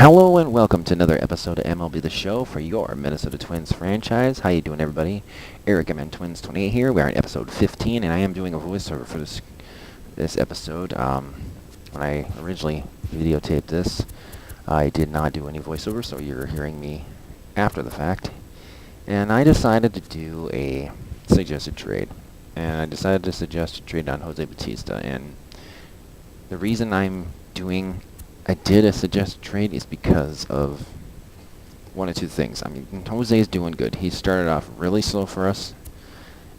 Hello and welcome to another episode of MLB The Show for your Minnesota Twins franchise. How you doing, everybody? Eric M N Twins 28 here. We are in episode 15, and I am doing a voiceover for this episode. When I originally videotaped this, I did not do any voiceover, so you're hearing me after the fact. And I decided to do a suggested trade, and I decided to suggest a trade on Jose Bautista. And the reason I did a suggested trade is because of one of two things. I mean, Jose is doing good. He started off really slow for us,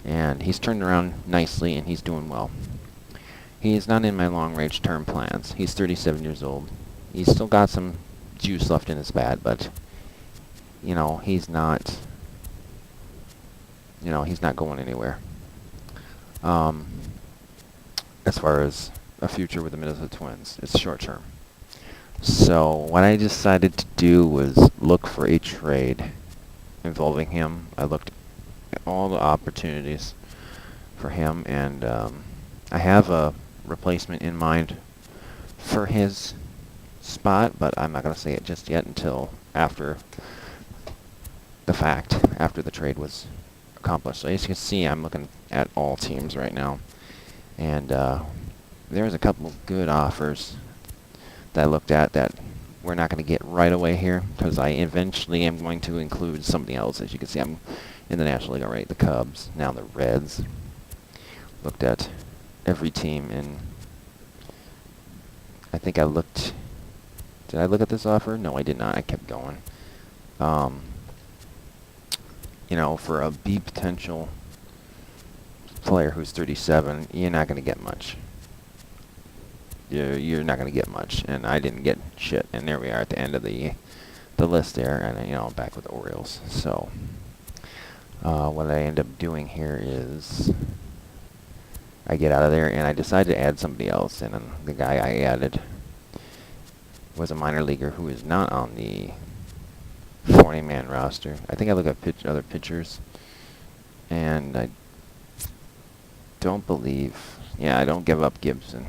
and he's turned around nicely, and he's doing well. He is not in my long-range term plans. He's 37 years old. He's still got some juice left in his bat, but, he's not, he's not going anywhere. As far as a future with the Minnesota Twins, it's short-term. So what I decided to do was look for a trade involving him. I looked at all the opportunities for him, and I have a replacement in mind for his spot, but I'm not going to say it just yet until after the fact, after the trade was accomplished. So as you can see, I'm looking at all teams right now, and there's a couple of good offers that I looked at that we're not going to get right away here, because I eventually am going to include something else. As you can see, I'm in the National League already. The Cubs, now the Reds. Looked at every team, and I think I looked... Did I look at this offer? No, I did not. I kept going. For a B potential player who's 37, you're not going to get much. You're not going to get much, and I didn't get shit. And there we are at the end of the list there, and back with the Orioles. So what I end up doing here is I get out of there, and I decide to add somebody else. And the guy I added was a minor leaguer who is not on the 40-man roster. I think I look at other pitchers, and I don't believe... Yeah, I don't give up Gibson.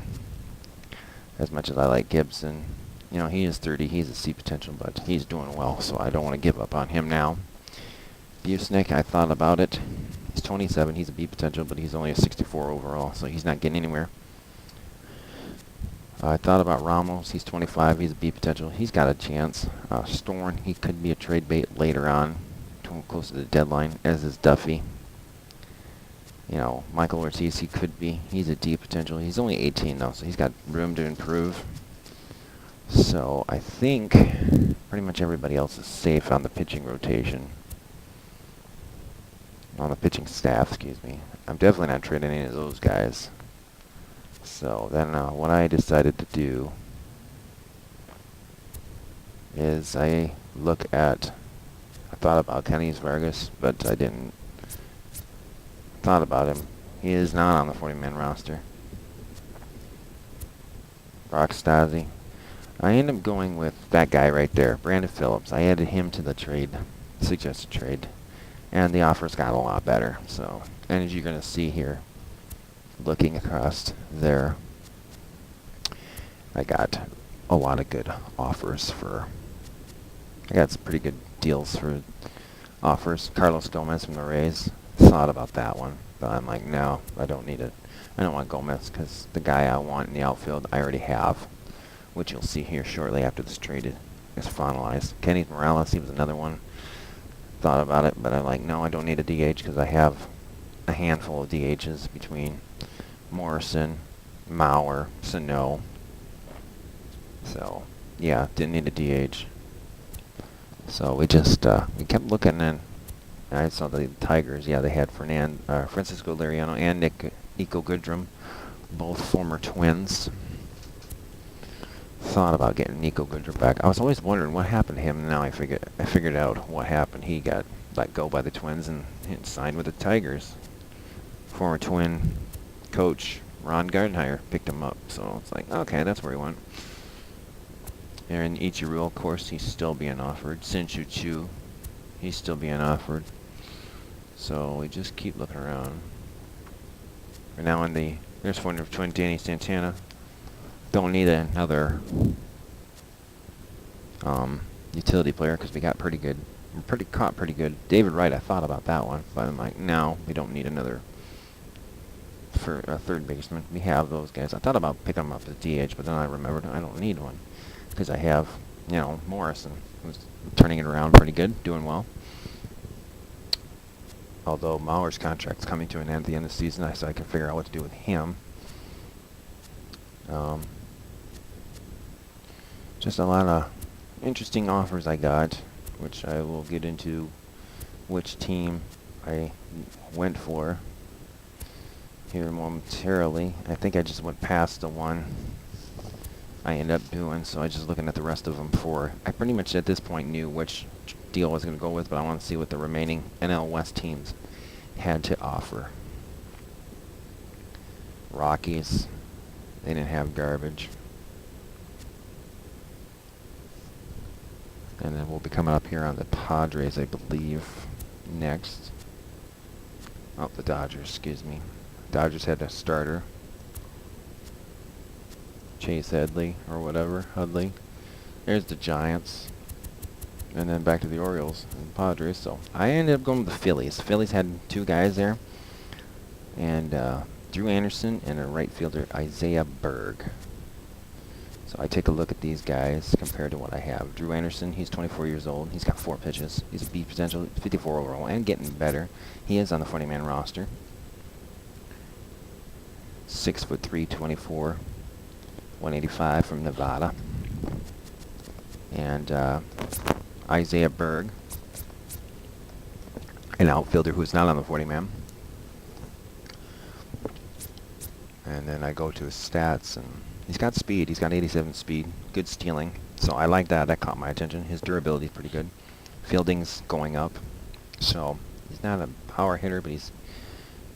As much as I like Gibson, he is 30, he's a C potential, but he's doing well, so I don't want to give up on him now. Busnick, I thought about it. He's 27, he's a B potential, but he's only a 64 overall, so he's not getting anywhere. I thought about Ramos, he's 25, he's a B potential, he's got a chance. Storn, he could be a trade bait later on, close to the deadline, as is Duffy. Michael Ortiz, he could be. He's a D potential. He's only 18, though, so he's got room to improve. So I think pretty much everybody else is safe on the pitching rotation. On the pitching staff, excuse me. I'm definitely not trading any of those guys. So then what I decided to do is I thought about Kenny Vargas, but I didn't. Thought about him. He is not on the 40-man roster. Brock Stasi. I ended up going with that guy right there, Brandon Phillips. I added him to the suggested trade, and the offers got a lot better. So, and as you're going to see here, looking across there, I got a lot of good offers I got some pretty good deals for offers. Carlos Gomez from the Rays. Thought about that one, but I'm like, no, I don't need it. I don't want Gomez, because the guy I want in the outfield I already have, which you'll see here shortly after this trade is finalized. Kenny Morales, he was another one. Thought about it, but I'm like, no, I don't need a DH, because I have a handful of DHs between Morrison, Mauer, Sano. So, yeah, didn't need a DH. So we just we kept looking, and I saw the Tigers. Yeah, they had Francisco Liriano and Nico Goodrum, both former Twins. Thought about getting Nico Goodrum back. I was always wondering what happened to him, and now I figured out what happened. He got let go by the Twins and signed with the Tigers. Former Twin coach Ron Gardenhire picked him up, so it's like, okay, that's where he went. Aaron Ichiro, of course, he's still being offered. Shin-Soo Choo, he's still being offered. So we just keep looking around. We're now in there's former Twin Danny Santana. Don't need another utility player because we got pretty good. We're caught pretty good. David Wright, I thought about that one, but I'm like, no, we don't need another for a third baseman. We have those guys. I thought about picking them up as DH, but then I remembered I don't need one because I have, Morrison, who's turning it around pretty good, doing well. Although Mauer's contract's coming to an end at the end of the season, so I can figure out what to do with him. Just a lot of interesting offers I got, which I will get into which team I went for here momentarily. I think I just went past the one I ended up doing, so I just looking at the rest of them before. I pretty much at this point knew which deal I was going to go with, but I want to see what the remaining NL West teams had to offer. Rockies, they didn't have garbage. And then we'll be coming up here on the Padres, I believe, next. Oh, the Dodgers, excuse me. Dodgers had a starter. Chase Headley, or whatever, Hudley. There's the Giants. And then back to the Orioles and Padres. So I ended up going with the Phillies. The Phillies had two guys there. And Drew Anderson and a right fielder, Isaiah Berg. So I take a look at these guys compared to what I have. Drew Anderson, he's 24 years old. He's got 4 pitches. He's a B potential, 54 overall, and getting better. He is on the 40-man roster. 6'3", 24, 185 from Nevada. And Isaiah Berg, an outfielder who's not on the 40-man. And then I go to his stats, and he's got speed. He's got 87 speed, good stealing. So I like that. That caught my attention. His durability is pretty good. Fielding's going up. So he's not a power hitter, but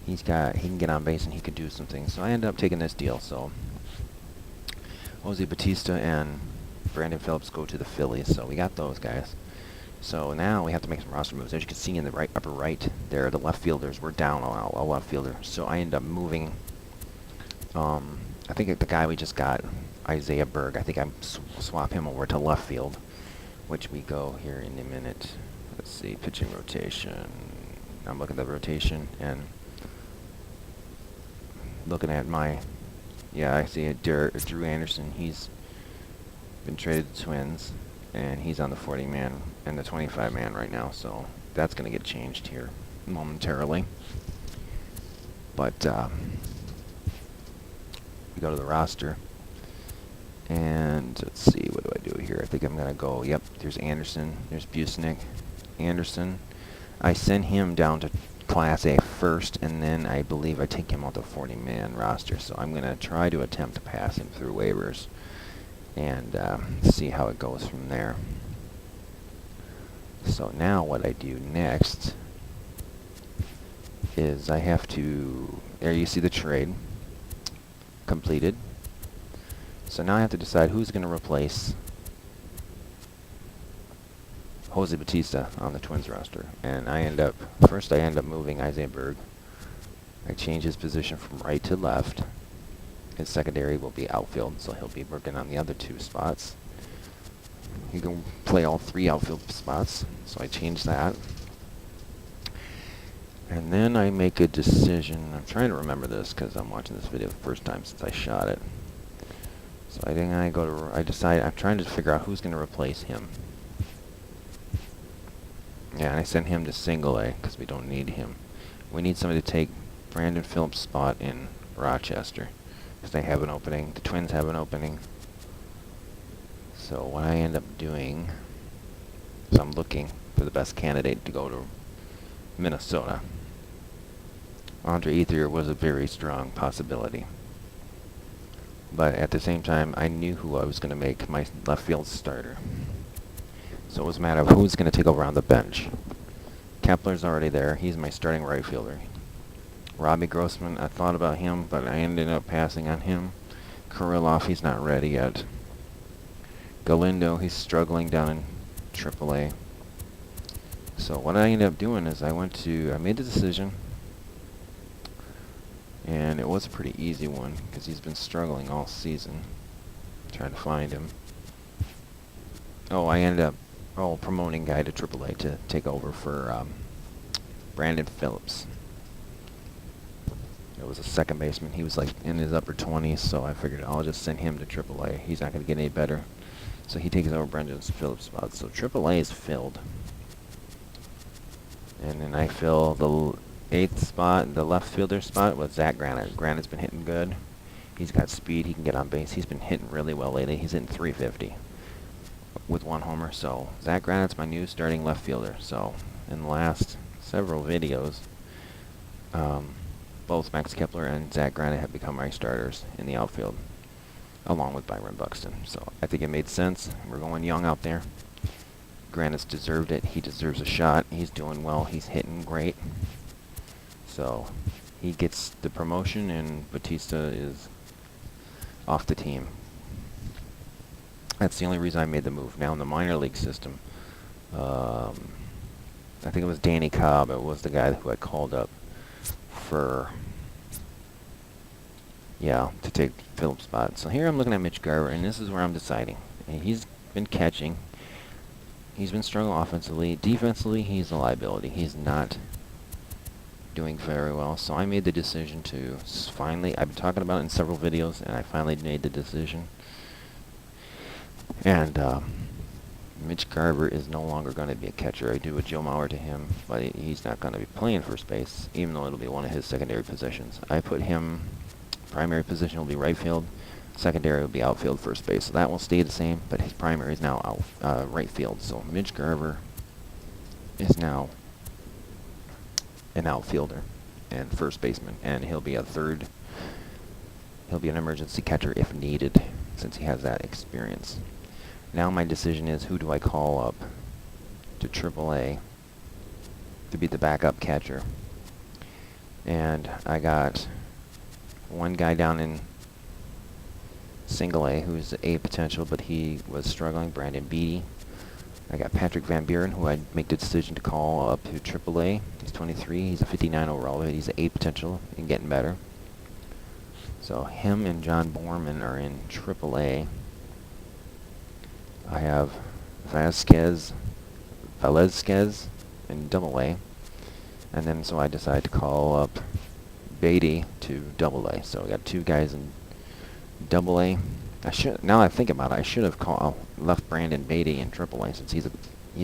he can get on base and he could do some things. So I ended up taking this deal. So Jose Bautista and Brandon Phillips go to the Phillies. So we got those guys. So now we have to make some roster moves. As you can see in the upper right there, the left fielders, we're down a left fielder. So I end up moving. I think the guy we just got, Isaiah Berg, I think I swap him over to left field, which we go here in a minute. Let's see, pitching rotation. I'm looking at the rotation and looking at I see Drew Anderson. He's been traded to the Twins, and he's on the 40-man and the 25-man right now, so that's going to get changed here momentarily. But we go to the roster, and let's see, what do I do here? I think I'm going to go, yep, there's Anderson, there's Busnick. Anderson, I send him down to Class A first, and then I believe I take him off the 40-man roster, so I'm going to try to attempt to pass him through waivers and see how it goes from there. So now what I do next is I have to, there you see the trade completed. So now I have to decide who's going to replace Jose Bautista on the Twins roster. And first I end up moving Isaiah Berg. I change his position from right to left. His secondary will be outfield, so he'll be working on the other 2 spots. He can play all 3 outfield spots, so I change that. And then I make a decision. I'm trying to remember this because I'm watching this video the first time since I shot it. So I think I decide, I'm trying to figure out who's going to replace him. Yeah, and I sent him to single A because we don't need him. We need somebody to take Brandon Phillips' spot in Rochester because they have an opening. The Twins have an opening. So what I end up doing is I'm looking for the best candidate to go to Minnesota. Andre Ethier was a very strong possibility. But at the same time, I knew who I was going to make my left field starter. So it was a matter of who's going to take over on the bench. Kepler's already there. He's my starting right fielder. Robbie Grossman, I thought about him, but I ended up passing on him. Kirilloff, he's not ready yet. Galindo, he's struggling down in AAA. So what I ended up doing is I made the decision, and it was a pretty easy one because he's been struggling all season trying to find him. Oh, I ended up promoting guy to AAA to take over for Brandon Phillips. It was a second baseman. He was like in his upper 20s, so I figured I'll just send him to AAA. He's not going to get any better. So he takes over Brandon Phillips' spot. So AAA is filled. And then I fill the 8th spot, the left fielder spot, with Zach Granite. Granite's been hitting good. He's got speed. He can get on base. He's been hitting really well lately. He's hitting 350 with 1 homer. So Zach Granite's my new starting left fielder. So in the last several videos, both Max Kepler and Zach Granite have become my starters in the outfield, along with Byron Buxton. So I think it made sense. We're going young out there. Granite's deserved it. He deserves a shot. He's doing well. He's hitting great. So he gets the promotion, and Batista is off the team. That's the only reason I made the move. Now in the minor league system, I think it was Danny Cobb. It was the guy who had called up for, to take Phillips' spot. So here I'm looking at Mitch Garver, and this is where I'm deciding. And he's been catching. He's been struggling offensively. Defensively, he's a liability. He's not doing very well. So I made the decision to finally, I've been talking about it in several videos, and I finally made the decision. And Mitch Garver is no longer going to be a catcher. I do a Joe Mauer to him, but he's not going to be playing first base, even though it'll be one of his secondary positions. I put him, primary position will be right field, secondary will be outfield, first base. So that will stay the same, but his primary is now right field. So Mitch Garver is now an outfielder and first baseman, and he'll be an emergency catcher if needed, since he has that experience. Now my decision is, who do I call up to AAA to be the backup catcher? And I got one guy down in single A who's A potential, but he was struggling, Brandon Beatty. I got Patrick Van Buren, who I'd make the decision to call up to AAA. He's 23. He's a 59 overall, but he's an A potential and getting better. So him and John Borman are in AAA. I have Velazquez in AA. And then so I decided to call up Beatty to AA. So I got 2 guys in AA. Now I think about it, I should have left Brandon Beatty in AAA, since he's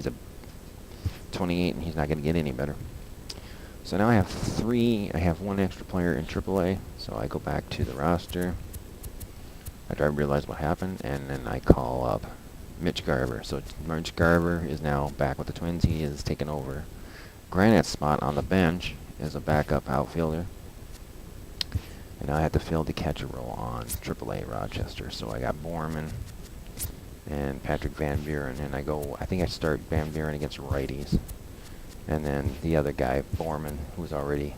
a 28 and he's not going to get any better. So now I have 3. I have 1 extra player in AAA. So I go back to the roster after I realize what happened, and then I call up Mitch Garver. So Mitch Garver is now back with the Twins. He is taking over Granite's spot on the bench as a backup outfielder. And I had to fill the catcher role on AAA Rochester. So I got Borman and Patrick Van Buren, and I think I start Van Buren against righties. And then the other guy, Borman, who's already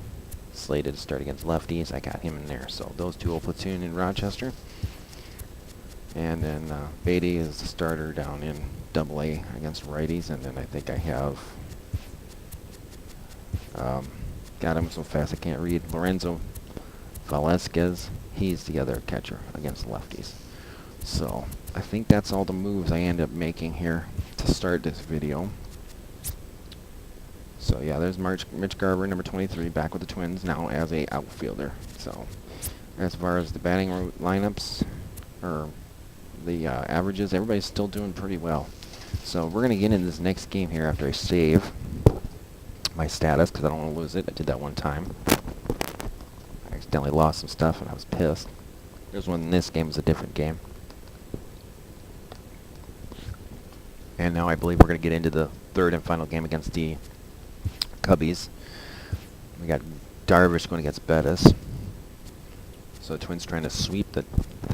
slated to start against lefties, I got him in there. So those 2 will platoon in Rochester. And then Beatty is the starter down in AA against righties. And then I think I have, got him so fast I can't read, Lorenzo Velazquez. He's the other catcher against lefties. So I think that's all the moves I end up making here to start this video. So yeah, there's Mitch Garver, number 23, back with the Twins now as a outfielder. So as far as the batting lineups, or the averages, everybody's still doing pretty well. So we're going to get into this next game here after I save my status, because I don't want to lose it. I did that one time. I accidentally lost some stuff and I was pissed. There's one in this game is a different game. And now I believe we're going to get into the 3rd and final game against the Cubbies. We got Darvish going against Bettis. So the Twins trying to sweep the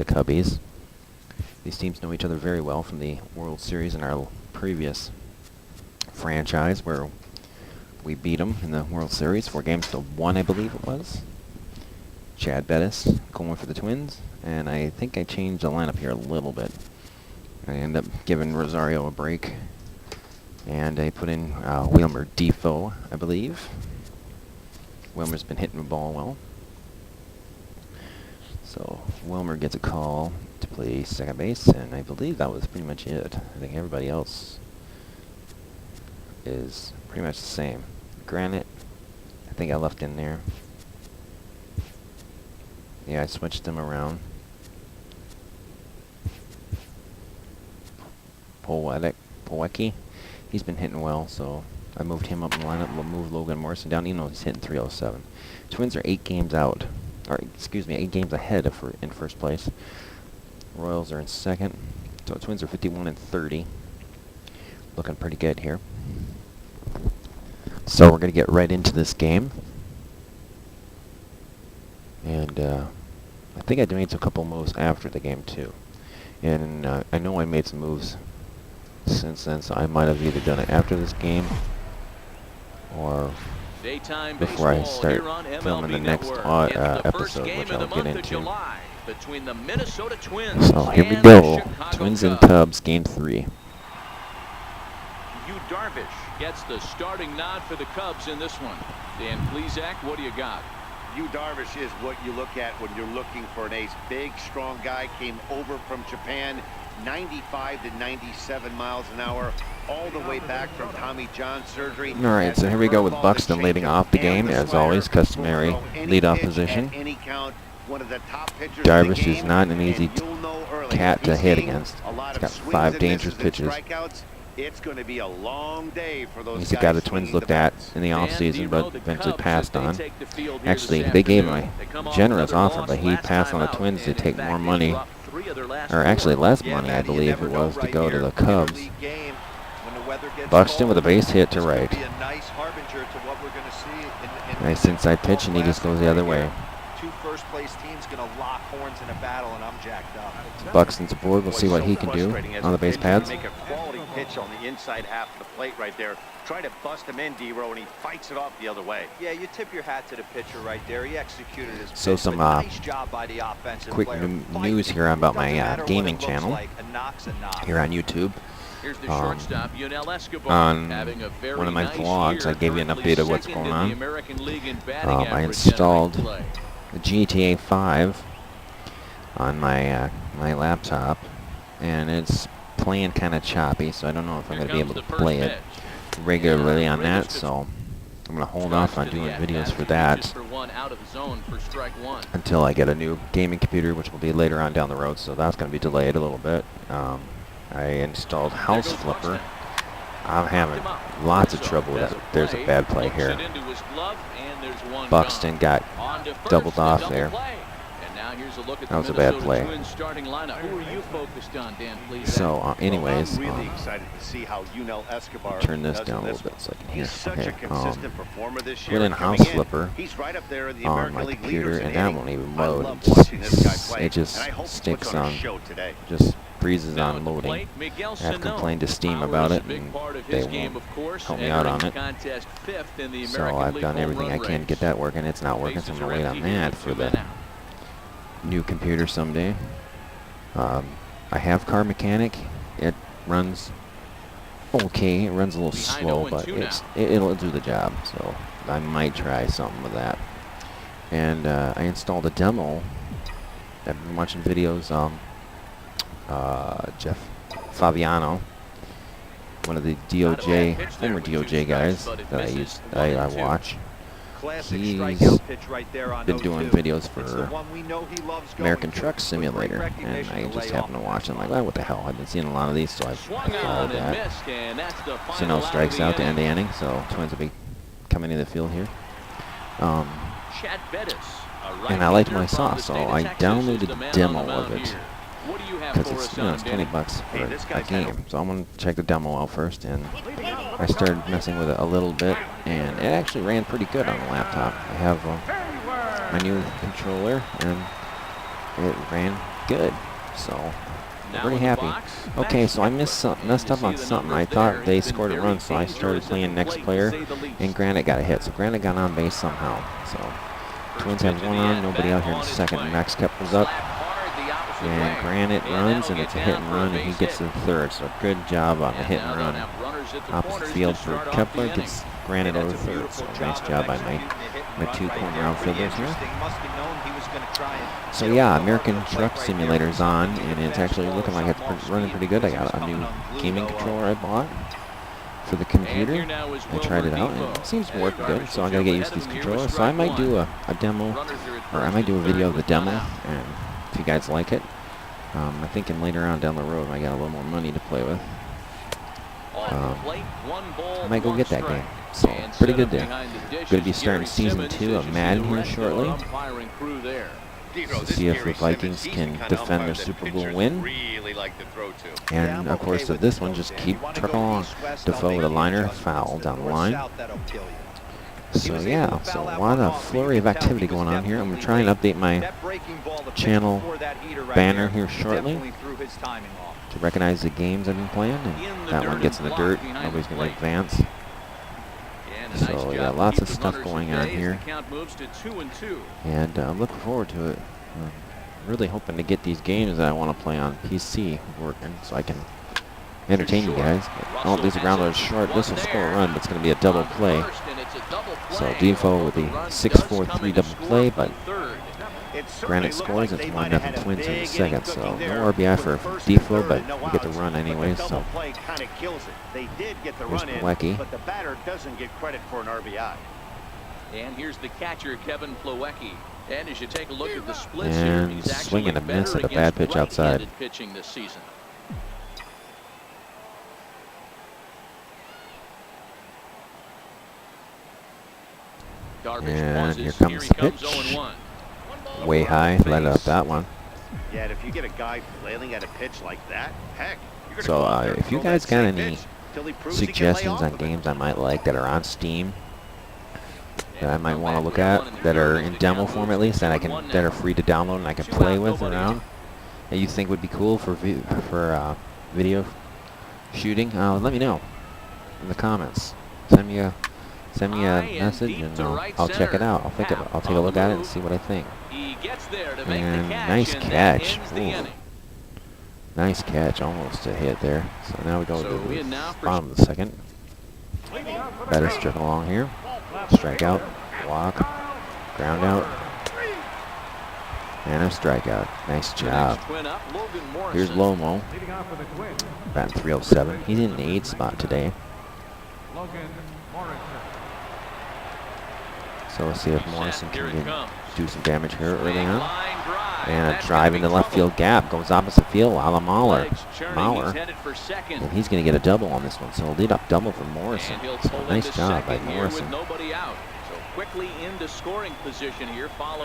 Cubbies. These teams know each other very well from the World Series in our previous franchise, where we beat them in the World Series 4-1, I believe it was. Chad Bettis going for the Twins, and I think I changed the lineup here a little bit. I ended up giving Rosario a break, and I put in Wilmer Defoe, I believe. Wilmer's been hitting the ball well. So Wilmer gets a call to play second base, and I believe that was pretty much it. I think everybody else is pretty much the same. Granite, I think I left in there. Yeah, I switched them around. Polecki, he's been hitting well, so I moved him up in the lineup. We'll move Logan Morrison down, even though he's hitting 307. Twins are 8 games out, or excuse me, 8 games ahead of in first place. Royals are in second, so Twins are 51 and 30. Looking pretty good here. So we're gonna get right into this game, and I think I made a couple moves after the game too, and I know I made some moves since then, so I might have either done it after this game or before I start filming the next episode, which I'll get into. So here we go, Twins and Cubs, Game 3. Yu Darvish gets the starting nod for the Cubs in this one. Dan Plesac, what do you got? Yu Darvish is what you look at when you're looking for an ace. Big, strong guy, came over from Japan, 95 to 97 miles an hour, all the way back from Tommy John surgery. All right, so here we go with Buxton leading off the game, as always, customary leadoff position. Darvish is not an easy cat to hit against. He's got 5 dangerous pitches. It's going to be a long day for those guys. He's a guy the Twins looked at in the offseason, but eventually passed on. Actually, they gave him a generous offer, but he passed on the Twins to take more money, or actually less money, I believe it was, to go to the Cubs. Buxton with a base hit to right. Nice inside pitch, and he just goes the other way. Two first-place teams going to lock horns in a battle, and I'm jacked up. Buxton's aboard. We'll see what he can do on the base pads. Make a quality pitch on the inside half of the plate right there. Try to bust him in, D-Row, and he fights it off the other way. Yeah, you tip your hat to the pitcher right there. He executed his pitch. So some nice job by the offensive quick player. news here about my gaming channel here on YouTube. On one of my vlogs, I gave you an update of what's going on. I installed the GTA 5 on my my laptop, and it's playing kind of choppy, so I don't know if I'm going to be able to play it regularly on that, so I'm going to hold off on doing videos for that until I get a new gaming computer, which will be later on down the road, so that's going to be delayed a little bit. I installed House Flipper. I'm having lots of trouble with it. There's a bad play here. Buxton got doubled off there. That was a bad play. So, anyways, turn this down a little bit so I can hear. Okay, put in House Flipper on my computer, and that won't even load. It just sticks on, just freezes on loading. I've complained to Steam about it, and they won't help me out on it. So I've done everything I can to get that working. It's not working, so I'm going to wait on that for the new computer someday. I have Car Mechanic. It runs okay. It runs a little slow, but it'll do the job. So I might try something with that. And I installed a demo. I've been watching videos. Jeff Fabiano, one of the DOJ, former DOJ guys that I watch. He's been doing videos for American Truck Simulator, and I just happened to watch it. I'm like, well, what the hell? I've been seeing a lot of these, so I followed that. So no strikes out to end the inning, so Twins will be coming in the field here. And I liked what I saw, so I downloaded the demo of it. Because it's, it's $20 for a game, so I'm going to check the demo out first, and I started messing with it a little bit, and it actually ran pretty good on the laptop. I have my new controller, and it ran good, so I'm pretty happy. Okay, so I messed up on something. I thought they scored a run, so I started playing next player, and Granite got a hit, so Granite got on base somehow. So Twins have one on, nobody out here in second. Max Kepler's up. And Granite runs, and it's a hit and run, and he gets to the third. So good job on the hit and run. Opposite field for Kepler, gets Granite over third. So nice job by my two corner outfielders here. So yeah, American Truck Simulator's on, and it's actually looking like it's running pretty good. I got a new gaming controller I bought for the computer. I tried it out, and it seems to work good, so I gotta get used to these controllers. So I might do a demo, or I might do a video of the demo, and if you guys like it. I'm thinking later on down the road when I got a little more money to play with, I might go get that game. So, pretty good there. Going to be starting Season 2 of Madden here shortly. To see if the Vikings can defend their Super Bowl win. And, of course, of this one, just keep trucking along. Defoe with a liner, foul down the line. So, yeah, so a lot of flurry of activity going on here. I'm going to try and update my channel banner here shortly to recognize the games I've been playing. And that one gets in the dirt. Nobody's going to advance. So yeah, lots of stuff going on here, and I'm looking forward to it. I'm really hoping to get these games that I want to play on PC working, so I can entertain you guys. Oh, these grounders short. This will score a run, but it's going to be a double play. So Defoe with the 6-4-3 double play, but Granite scores. It's 1-0 Twins in the second, so no RBI for Defoe, but we get the run anyway. So here's Plawecki. But the batter doesn't get credit for an RBI. And here's the catcher, Kevin Plawecki. And as you take a look at the splits And here, he's swing and a actually miss better at a bad against pitch outside. right-handed pitching this season. And here comes the pitch. 0-1. Way high, let up that one. Yeah, if you get a guy flailing at a pitch like that, heck, you're gonna So go out there and if you throw guys that got same any pitch till he proves he can lay suggestions off on of it. games I might like that are on Steam that I might want to look at, that are in demo form at least, that are free to download and I can play with around, that you think would be cool for video shooting, let me know in the comments. Send me a message and I'll check it out. I'll take a look at it and see what I think. And nice catch. Ooh. Nice catch, almost a hit there. So now we go to the bottom of the second. Better struck along here. Strikeout, walk, ground out, and a strikeout. Nice job. Here's Lomo, batting 307. He's in the 8th spot today. So let's see if Morrison can do some damage here early on. And a drive into left field gap. Goes opposite field. A la Mauler. And he's going to get a double on this one. So a lead up double for Morrison. So nice job by Morrison.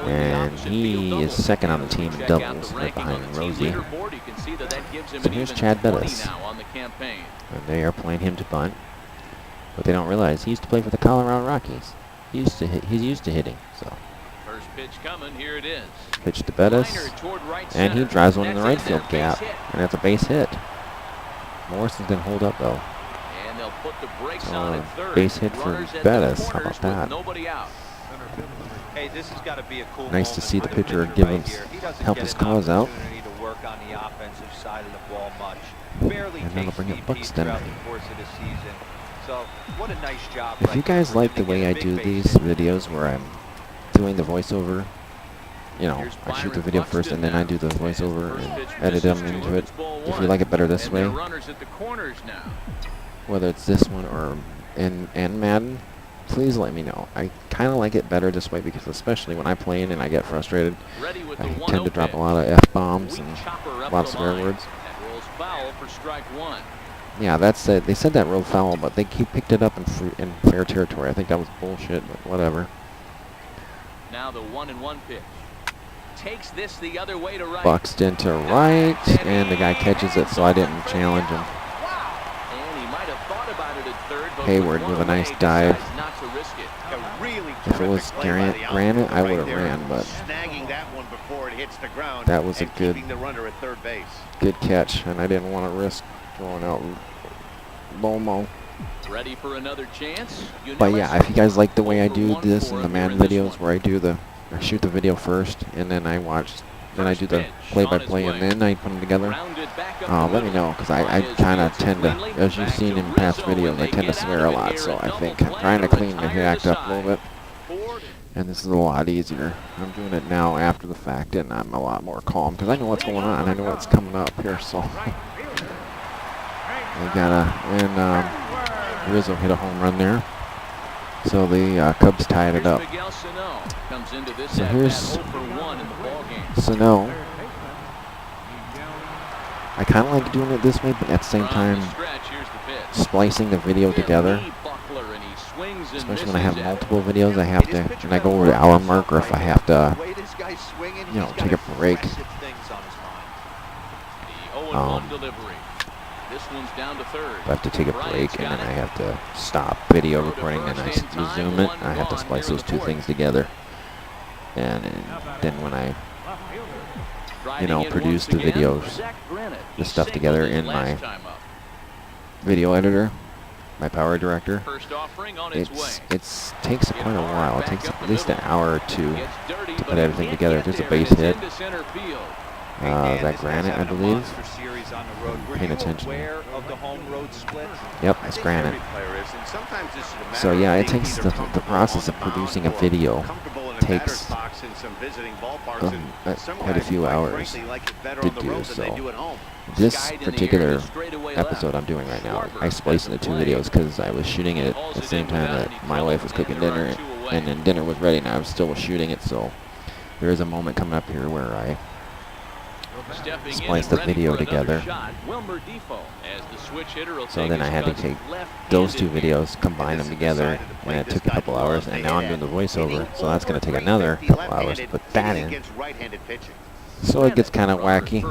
And he is second on the team in doubles, right behind Rosie. So here's Chad Bettis. And they are playing him to bunt. But they don't realize he used to play for the Colorado Rockies. He's used to hitting. So first pitch coming, here it is. Pitch to Bettis, and he drives one in the right field gap, and that's a base hit. Morrison's gonna hold up though. And they'll put the brakes on at third. Base hit for Bettis. How about that? Hey, this has got to be a cool Nice to see the pitcher give him help his cause out. To work on the offensive side of the ball much. Barely And that'll bring up Buxton. throughout the course of the season. So, what a nice job. If you guys like the way I do these videos where I'm doing the voiceover, you know, I shoot the video first and then I do the voiceover and edit them into it. If you like it better this way, whether it's this one or in Madden, please let me know. I kind of like it better this way because especially when I play in and I get frustrated, I tend to drop a lot of F-bombs and a lot of swear words. Yeah, that's it. They said that rolled foul, but they picked it up in fair territory. I think that was bullshit, but whatever. Now the 1-1 pitch. Takes this the other way to right. Buxton to right, and the guy catches it, so I didn't challenge him. And he might have thought about it at third, but Hayward with a nice dive. not to risk it. If it was Granite, I would have ran, but snagging that one before it hits the ground. that was a and good keeping the runner at third base. catch, and I didn't want to risk throwing out Lomo. Ready for another chance? But yeah, if you guys like the way I do this in the Madden videos where I shoot the video first and then I do the play-by-play and then I put them together, let me know, because I kind of tend to, as you've seen in past videos, I tend to swear a lot, so I think I'm trying to clean the act up a little bit. And this is a lot easier. I'm doing it now after the fact, and I'm a lot more calm because I know what's going on. I know what's coming up here. So we gotta, and Rizzo hit a home run there. So the Cubs tied it up. So here's Sano. I kind of like doing it this way, but at the same time, splicing the video together. Especially when I have multiple videos, I have to, when I go over the hour mark, or if I have to, you know, take a break. I have to take a break, and then I have to stop video recording, and I resume it. I have to splice those two things together. And then when I, you know, produce the videos, the stuff together in my video editor, my power director, it takes quite a while. It takes at least an hour or two to put everything together. There's a base hit. That Granite, I believe. Paying attention. Yep, it's Granite. So yeah, it takes the process of producing a video takes quite a few hours to do. So this particular episode I'm doing right now, I spliced into two videos because I was shooting it at the same time that my wife was cooking dinner, and then dinner was ready, and I was still shooting it. So there is a moment coming up here where I splice the video together. So then I had to take those two videos, combine them together, and it took a couple hours, and now I'm doing the voiceover, so that's going to take another couple hours to put that in. So it gets kind of wacky.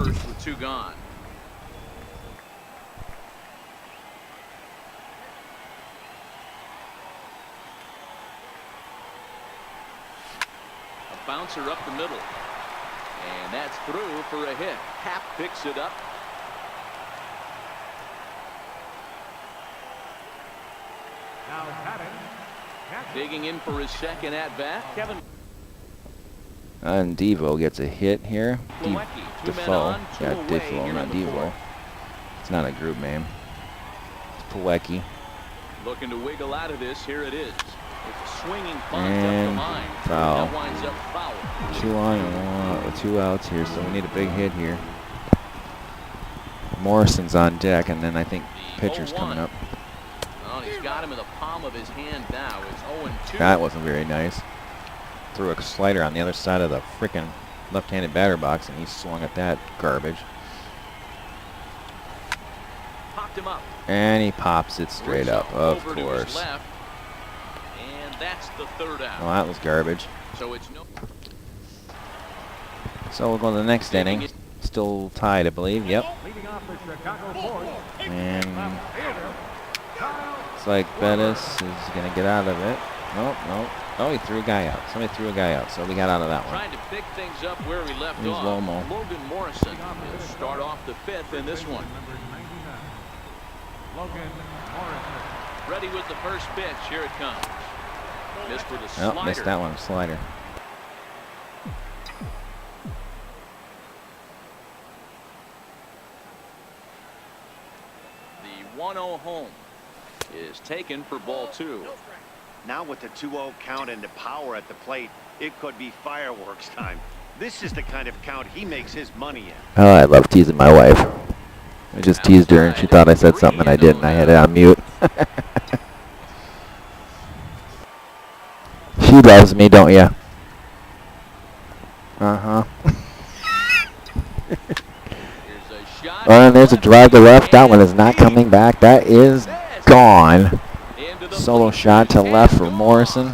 A bouncer up the middle. And that's through for a hit. Happ picks it up. Digging in for his second at-bat, Kevin. And Devo gets a hit here. Defoe. Yeah, Defoe, not Devo. It's not a group name. It's Pawecki. Looking to wiggle out of this. Here it is. It's a swinging bunt and up the line. foul. That winds up foul. 2 on and 1, 2 outs here, so we need a big hit here. Morrison's on deck, and then I think pitcher's coming up. Oh, he's got him in the palm of his hand now. It's 0-2. That wasn't very nice. Threw a slider on the other side of the frickin' left-handed batter box, and he swung at that garbage. Popped him up. And he pops it straight up, of course. Left, and that's the third out. Well, that was garbage. So it's no. So we'll go to the next inning. Still tied, I believe. Yep. And looks like Bettis is going to get out of it. Nope, nope. Oh, he threw a guy out. Somebody threw a guy out, so we got out of that one. Trying to pick things up where we left Here's off. Lomo. Logan Morrison will start off the fifth in this one. Ready with the first pitch. Here it comes. Missed with a slider. Oh, missed that one. Slider. The 1-0 home is taken for ball 2. Now with the 2-0 count and the power at the plate, it could be fireworks time. This is the kind of count he makes his money in. Oh, I love teasing my wife. I just teased her, and she thought I said something and I didn't. I had it on mute. She loves me, don't ya? Uh-huh. Oh, and there's a drive to left. That one is not coming back. That is gone. Solo shot to left for Morrison.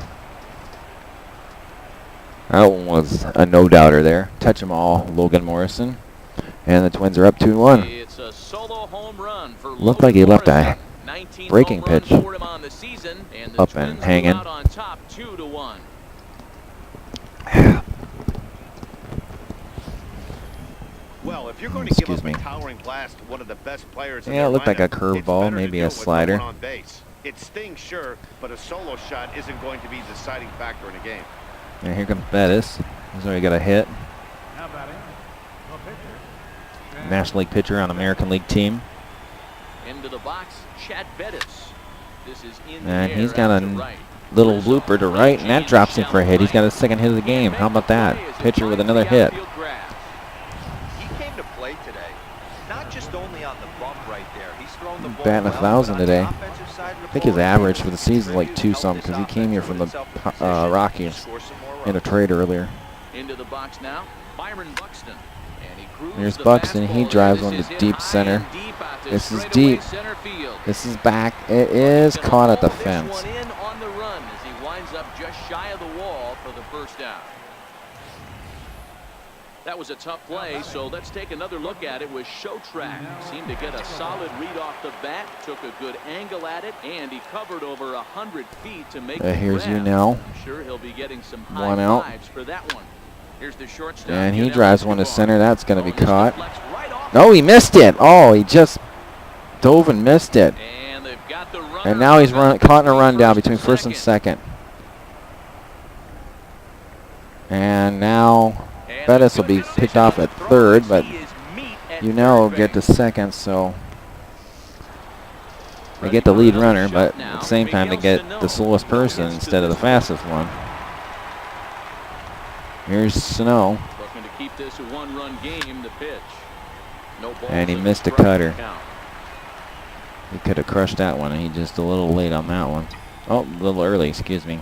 That one was a no-doubter there. Touch them all, Logan Morrison. And the Twins are up 2-1. It's a solo home run for Looked like he left a 19 breaking home runs pitch for him on the season, and the up and Twins hanging. go out on top 2-1. Well, if you're going to give Excuse up me. a towering blast to one of the best players in Yeah, it their looked like a lineup, curveball, it's better to maybe do a it with no slider. one on base. It stings, sure, but a solo shot isn't going to be the deciding factor in a game. And here comes Bettis. He's already got a hit. National League pitcher on American League team. Into the box, Chad Bettis. This is in the And air he's got out to a right. Little blooper to right, and that drops him for a hit. He's got his second hit of the game. How about that? Pitcher with another hit. He came to play today, not just only on the bump right there. He's thrown the ball Batting well, 1,000 but on the today. offensive side of the I think ball, his average for the season is like 2-something because he came here from the Rockies in a trade earlier. Into the box now, Byron Buxton. And he grooves Here's the Buxton. He fastball. drives This one is to hit deep high center. and deep out to This is straightaway deep. center field. This is back. It is Gonna caught at the haul this fence. one in on the run as he winds up just shy of the wall for the first down. That was a tough play, so let's take another look at it with Showtrack. Seemed to get a solid read off the bat, took a good angle at it, and he covered over 100 feet to make the Here's grab. Unell. I'm sure he'll be getting some One high out. fives for that one. Here's the shortstop. And he Unell drives one to Escobar. center. That's going to be Oh, this caught. deflects right off No, he missed it. Oh, he just dove and missed it. And they've got the runner And now he's about caught in a run down between between first and second. And now Bettis will be picked off at third, but Unell will get to second, so they get the lead runner, but at the same time they get the slowest person instead of the fastest one. Here's Sano, Looking to keep this a one-run game. The pitch. No balls and he in missed a strike cutter. count. He could have crushed that one, and he just a little late on that one. Oh, a little early, excuse me.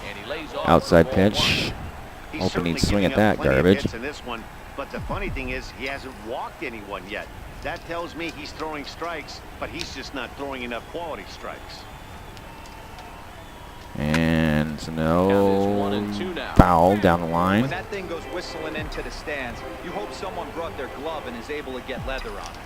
And he lays off Outside for ball pitch. one. He's Hoping certainly he'd swing giving at that up plenty of garbage. hits in this one, but the funny thing is he hasn't walked anyone yet. That tells me he's throwing strikes, but he's just not throwing enough quality strikes. And Count is Sano 1-2 now. foul down the When line. that thing goes whistling into the stands, you hope someone brought their glove and is able to get leather on it.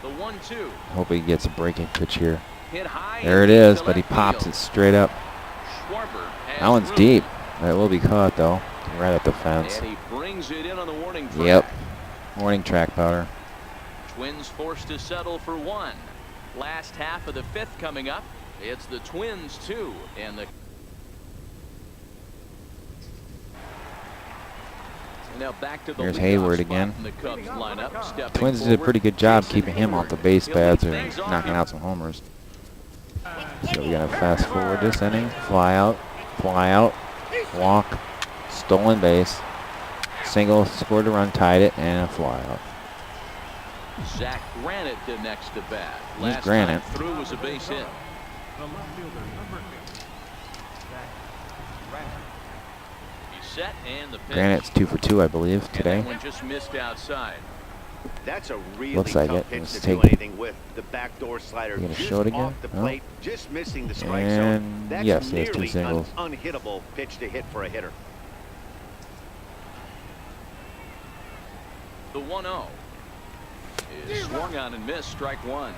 The 1-2. Hope he gets a breaking pitch here. Hit high. There it and deep is, to but he left pops field. it straight up. Schwarber has That one's room. deep. That will be caught though, right at the fence. And he brings it in on the warning track. Yep. Morning track powder. Twins forced to settle for one. Last half of the fifth coming up. It's the Twins 2 and the now back to the Here's leadoff Hayward spot again. in the Cubs lineup. Stepping Twins did a forward, pretty good job Jason keeping him off the Hayward. base He'll pads lead and things off. knocking out some homers. So we gotta fast forward this inning. Fly out, walk, stolen base, single, scored a run, tied it, and a fly out. Zach Granite the next to bat. He's Last Granite. time through was a base hit. He's set and the pitch. Granite's 2 for 2, I believe, And today. that one just missed outside. That's a really Looks like tough it. pitch Let's to do take- anything with. The backdoor slider You gonna just show it again? off the No? plate, just missing the strike And zone. That's yes, he has two nearly singles. an unhittable pitch to hit for a hitter. The 1-0 is swung on and missed. Strike one.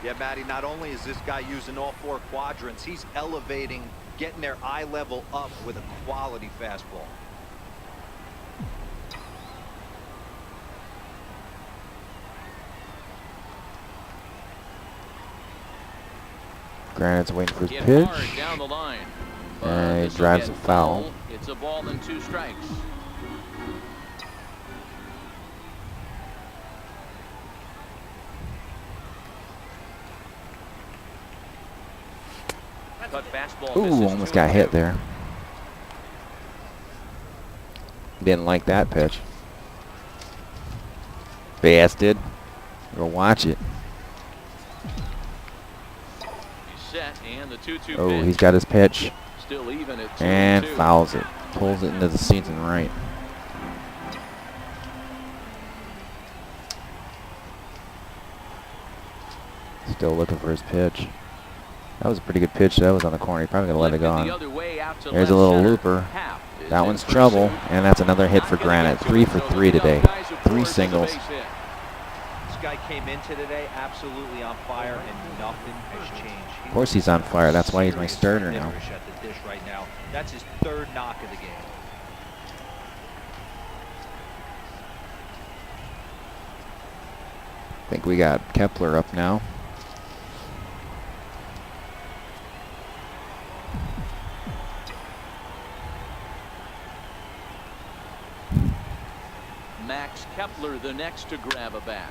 Yeah, Matty, not only is this guy using all four quadrants, he's elevating, getting their eye level up with a quality fastball. Granite's waiting for his Hit pitch. hard down the line. And he This'll drives get a foul. full. It's a ball and 2 strikes. Cut fastball Ooh, misses almost 2 got hit and there. Didn't like that pitch. Bastard. Go watch it. He's set and the 2-2 Oh, pitch. he's got his pitch. Still even at 2 And 2. fouls it. Pulls it into the seats and right. Still looking for his pitch. That was a pretty good pitch. That was on the corner. He probably gonna let it go Lifted the on. other way out to There's a left little center. looper. Happ is That in one's for trouble, two. and that's another hit Not for gonna Granite. get 3 to for it, so 3 the today. guys are 3 forced to the singles. base hit. This guy came into today absolutely on fire, and nothing has changed. Of course he's on fire. That's why he's my starter now. At the dish right now. That's his 3rd knock of the game. I think we got Kepler up now. Max Kepler the next to grab a bat.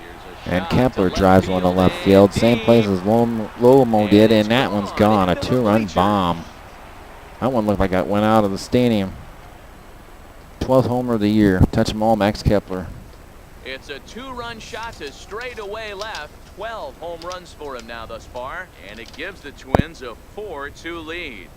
Here's a And shot Kepler to drives left one to field left and field. Same place deep. as Lomo did, and that one's gone. A Into the 2-run bleachers. bomb. That one looked like it went out of the stadium. 12th homer of the year. Touch them all, Max Kepler. It's a 2-run shot to straightaway left. 12 home runs for him now thus far, and it gives the Twins a 4-2 lead.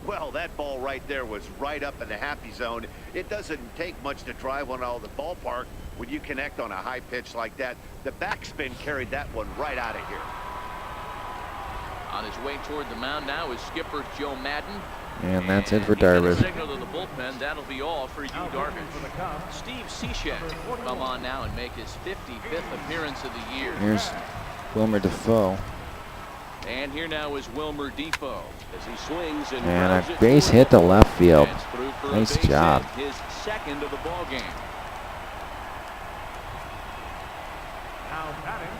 Well, that ball right there was right up in the happy zone. It doesn't take much to drive one out of the ballpark when you connect on a high pitch like that. The backspin carried that one right out of here. On his way toward the mound now is skipper Joe Madden. And that's it for he sent a Darvish. signal to the bullpen. That'll be all for you, Darvish. Steve Cishek will come on now and make his 55th appearance of the year. Here's Wilmer Defoe. And here now is Wilmer Defoe as he swings and And grounds a it base toward hit to the left field. That's through for a Nice base job. hit, his second of the ball game.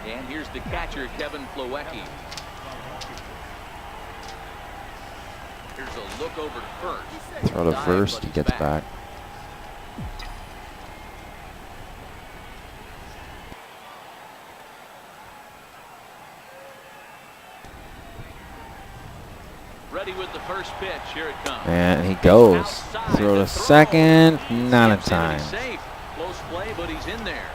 And here's the catcher, Kevin Plawecki. Here's a look over to first. Throw to Dive, first. but He he's gets back. Ready with the first pitch. Here it comes. And he goes. Outside Throw to the second. He Not in skips in and time. he's safe. Close play, but he's in there.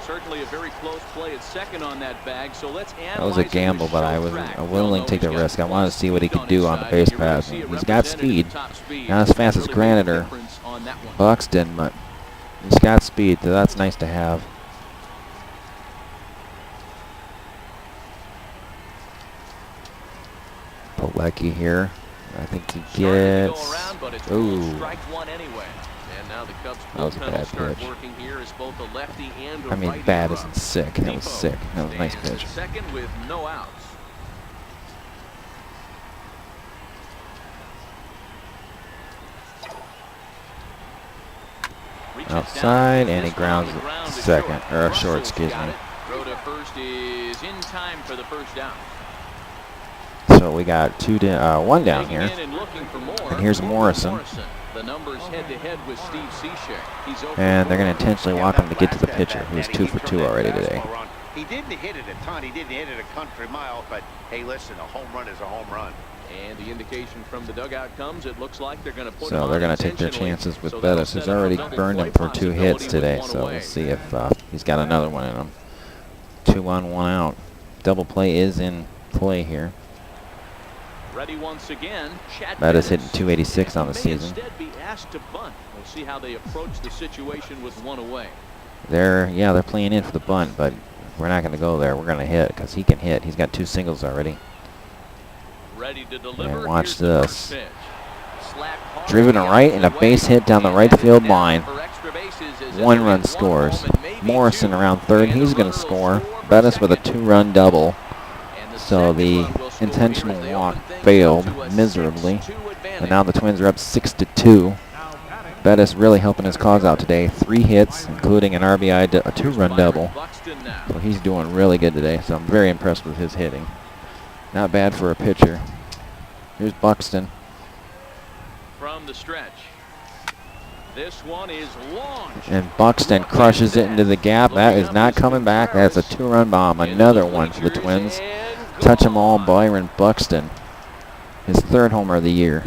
Certainly a very close play at second on that bag. So let's analyze. That was a gamble, but I was willing to take the risk. I wanted to see what he could do on the base pass. He's got speed. Not as fast as Granite or Buxton, but he's got speed, so that's nice to have. Pilecki here. I think he gets. Ooh. Strike one anyway. And now the Cubs That was a bullpen bad will start pitch. working here as both a lefty and a I mean, righty bad run. isn't sick. That was sick. That was a nice Stands at pitch. second with no outs. Reaches Outside, down. and he This grounds one it grounds to it second, short. or short, Russell's excuse got me. it. Throw to first is in time for the first down. So we got one down Taking here. in and looking for more. And here's Morrison. The numbers head-to-head with Steve Cishek. He's 0 for And they're 4. going to intentionally walk him to get to the pitcher, who's 2 for 2 already today. He didn't hit it a ton. He didn't hit it a country mile, but hey, listen, a home run is a home run. And the indication from the dugout comes. It looks like they're going to put him So on they're going to take their intentionally. chances with So that'll Bettis, who's set up a already double burned play him for 2 hits possibility today. with one So away. we'll see if he's got another one in him. 2 on, 1 out. Double play is in play here. Ready once again. Chad Bettis Pettis. hitting 286 on the May season. instead be asked to bunt. We'll see how they approach the situation with one away. They're playing in for the bunt, but we're not going to go there. We're going to hit because he can hit. He's got 2 singles already. Ready to deliver. And watch Here's the this. first pitch. Slapped hard Driven to the right and a opposite base way. hit down the And right that is field down line. for extra bases as 1 it'll run be scores. home and maybe Morrison 2. around third. And He's the going to runner will score. for Bettis with a second. 2-run double. And the So second the run will score here intentional as they walk open things failed up to a miserably. 6-2 advantage. And now the Twins are up 6-2. Bettis really helping his cause out today. 3 hits, including an RBI, a 2-run double. Buxton now. So he's doing really good today. So I'm very impressed with his hitting. Not bad for a pitcher. Here's Buxton. From the stretch. This one is launched. And Buxton crushes it into the gap. That is not coming back. That's a 2-run bomb. Another one for the Twins. Touch them all, Byron Buxton. His 3rd homer of the year.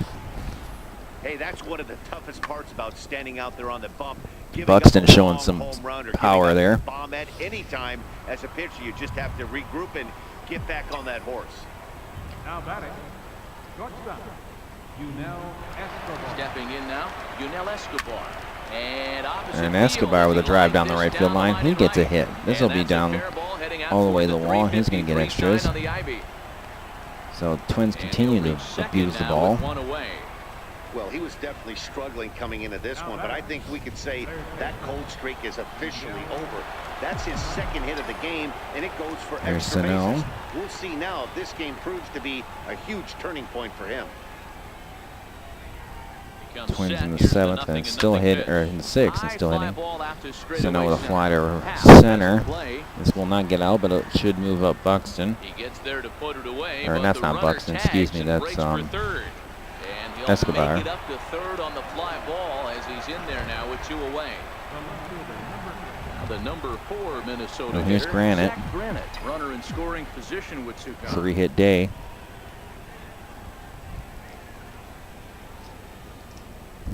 Hey, that's one of the toughest parts about standing out there on the bump. Giving Buxton up a showing long some home run or power giving there. up a bomb at any time as a pitcher, you just have to regroup and get back on that horse. Now batting, shortstop, Yunel Escobar. Stepping in now, Yunel Escobar. And opposite And field, Escobar with a he drive lined down the this right field down the line. He and gets a right. hit. This will And be that's a down fair ball heading out all the way toward to the wall. He's going to get 353 extras. shine on the Ivy. So Twins And continue he'll to reach second abuse the now ball. with one away. Well, he was definitely struggling coming into this one, but I think we could say that cold streak is officially over. That's his 2nd hit of the game, and it goes for There's extra Sano. bases. We'll see now if this game proves to be a huge turning point for him. He comes Twins set. in the Here's 7th and still hit, or in the 6th and still High fly hitting. ball out to Sano straightaway with a fly to Half center. doesn't play. This will not get out, but it should move up Buxton. He gets there to put it away. Or but that's the not runner Buxton, excuse tags me, and that's, breaks for third. And He'll Escobar. make it up to third on the fly ball as he's in there now with 2 away. Now the number 4 Minnesota Here's hitter, Granite. Zach Granite, runner in scoring position with 2 counts. 3-hit day.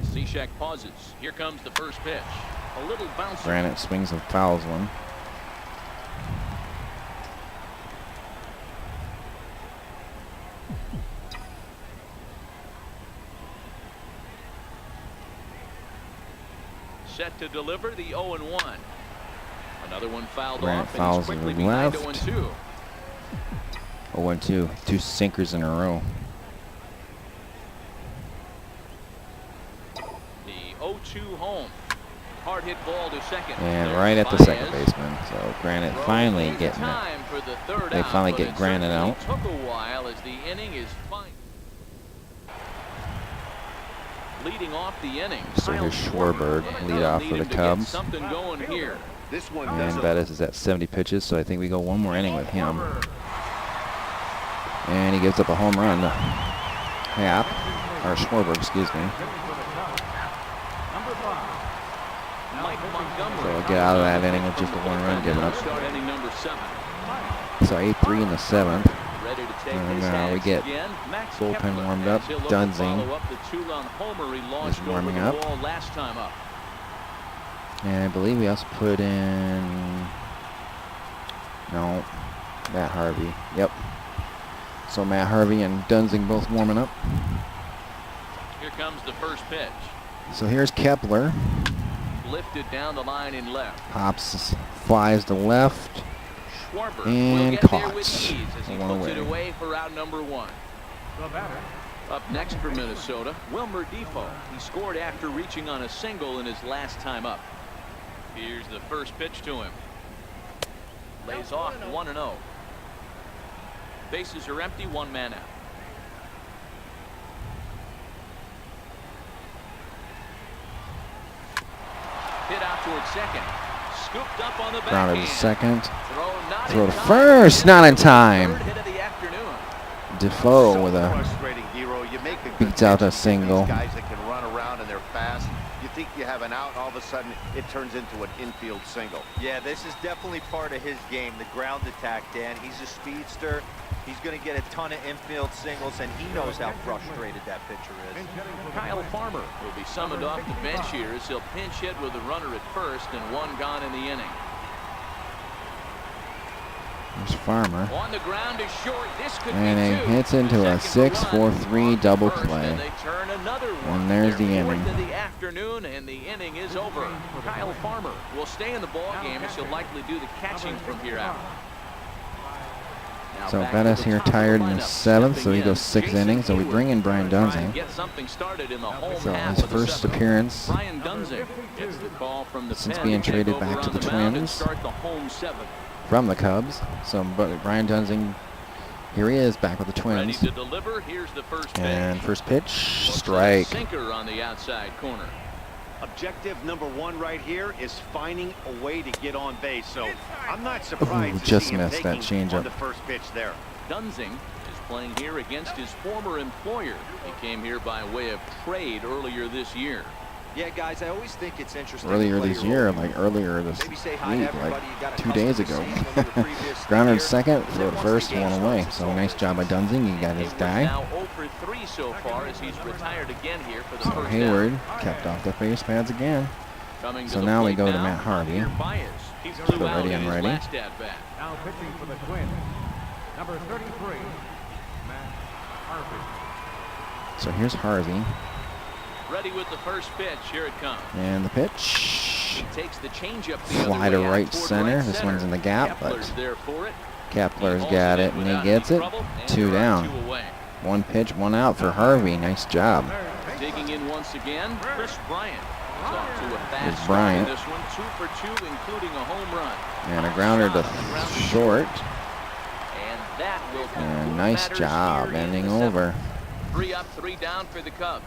Cishek pauses. Here comes the first pitch. A little bouncer. Granite swings and fouls one. Set to deliver the 0-1. Another one fouled Granite off, fouls and to he's the quickly behind left. 0-2. 0-2. 2 sinkers in a row. The 0-2 home. Hard hit ball to second. And There's right at the Baez. second baseman. So Granite finally Throw getting it. time for the third They out, finally but get it Granite certainly out. Took a while as the inning is fine. Leading off the inning. So here's Schwarber, lead off for the Cubs. Something going here. This one And doesn't. Bettis is at 70 pitches, so I think we go one more inning with him. And he gives up a home run to Hap, or Schwarber, excuse me. Mike Montgomery. So we'll get out of that inning with just a 1-run given up. Start inning number 7. So 8-3 in the 7th. Ready to take And his we hands get again. Max bullpen Kepler, warmed as up. he'll look to Dunsing follow up the 2-run homer he launched over warming the up. wall last time up. And I believe we also put in, no, Matt Harvey. Yep. So Matt Harvey and Dunsing both warming up. Here comes the first pitch. So here's Kepler. Lifted down the line in left. Pops, flies to left. Schwarber And will get caught. there with ease as he One puts it away. away for out number 1. The batter, Up next for Minnesota, Wilmer Defoe. He scored after reaching on a single in his last time up. Here's the first pitch to him. Lays off 1-0. Bases are empty, 1 man out. Hit out towards second. Scooped up on the Grounded to backhand. second. Throw to first, not in time. Third hit of the afternoon. Defoe So with a frustrating, Hero. You make a good beats out pitch a against single. These guys that can run around and they're fast. You think you have an out, all of a sudden it turns into an infield single. Yeah, this is definitely part of his game, the ground attack, Dan. He's a speedster. He's going to get a ton of infield singles, and he knows how frustrated that pitcher is. Kyle Farmer will be summoned off the bench here as he'll pinch hit with a runner at first and 1 gone in the inning. There's Farmer. On the ground is short. This could And be he 2. hits into a Second 6-4-3 run. double First, play. And they turn another And run. there's the They're fourth inning. of the afternoon, and the inning is over. Kyle Farmer will stay in the ball game as he'll likely do the catching from here out. Now So back to Bettis the here top of the tired in the lineup. 7th, so he Stepping goes in, 6 Jason innings. So we Heyward bring in Brian trying to Dunsing. get something started in the home So half his of the first 7th. appearance Brian Dunsing gets the call from the since pen being to take traded over back to on the mound and Twins. start the home 7th. from the Cubs. So but Brian Dunsing, here he is back with the Ready Twins. to deliver. Here's the first pitch. And first pitch, Looks strike. like a sinker on the outside corner. Objective number 1 right here is finding a way to get on base. So I'm not surprised to just see him missed that taking changeup. on the first pitch there. Dunsing is playing here against his former employer. He came here by way of trade earlier this year. Yeah, guys, I always think it's interesting. Earlier to play this your year, role. like earlier this Maybe say hi to week, everybody like you got 2 days ago. accustomed to seeing over the previous Grounded year. second And for then the once first, the game one away. starts, So it's nice all job by Dunsing. He got his Hayward guy. now 0 for 3 so far as he's retired again here for the So first Hayward down. kept off the face pads again. Coming to So the now we plate go to now, Matt Harvey. Javier Baez. He So flew out ready in and his ready. last at bat. now pitching for the Twins, number 33, Matt Harvey. So here's Harvey. Ready with the first pitch. Here it comes. And the pitch. He takes the changeup the Fly other to way out right toward center. right This center. one's in the gap, Kepler's but there for it. Kepler's He hauls got it it in and he without gets any it. trouble, and 2 there are down. 2 away. 1 pitch, 1 out for Harvey. Nice job. Digging in once again, Chris Bryant is off to a Here's fast start in Bryant. this one, 2 for 2, including a home run. And a grounder to short. And that will conclude And nice matters job here in ending the 7th. over. 3 up, 3 down for the Cubs.